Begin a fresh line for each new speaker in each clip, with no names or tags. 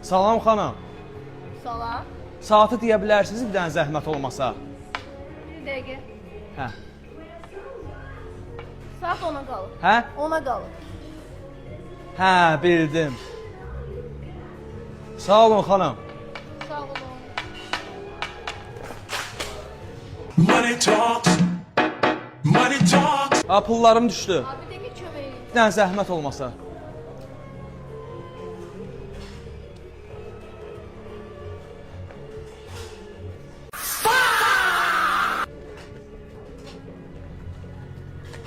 Salam xanım.
Salam.
Saatı deyə bilərsiniz bir dənə zəhmət olmasa?
Bir dəqiqə.
Hə.
Saat 10'a qalır.
Hə?
10'a qalır.
Hə, bildim. Sağ olun xanım.
Sağ olun.
Money talks. Money talks.
Ha, pullarım düşdü.
Abi bir dəqiqə köməyi.
Bir dənə zəhmət olmasa.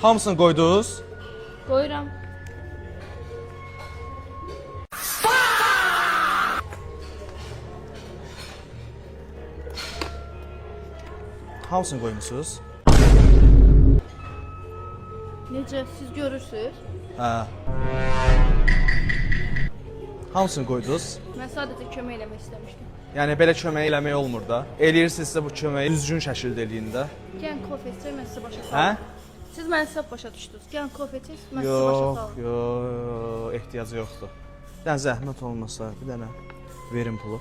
Hamısını qoydunuz?
Qoyuram.
Hamısını qoymusunuz?
Necə siz görürsüz?
Hə. Hamısını qoydunuz?
Mən sadəcə kömək eləmək istəmişdim.
Yəni belə kömək eləmək olmur da. Eləyirsinizsə bu köməyi düzgün şəkildə eləyin də.
Gəlin kofe içək, mən sizə başa
Hə?
salım. Siz məni səhv başa düşdünüz. Gəlin kofe içək, mən sizə başa
Yox,
salım.
yox, ehtiyacı yoxdur. Bir dənə zəhmət olmasa, bir dənə verin pulu.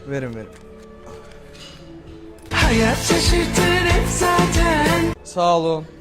Verin. Verin.
Hayat şaşırtır hep zaten.
Sağ olun.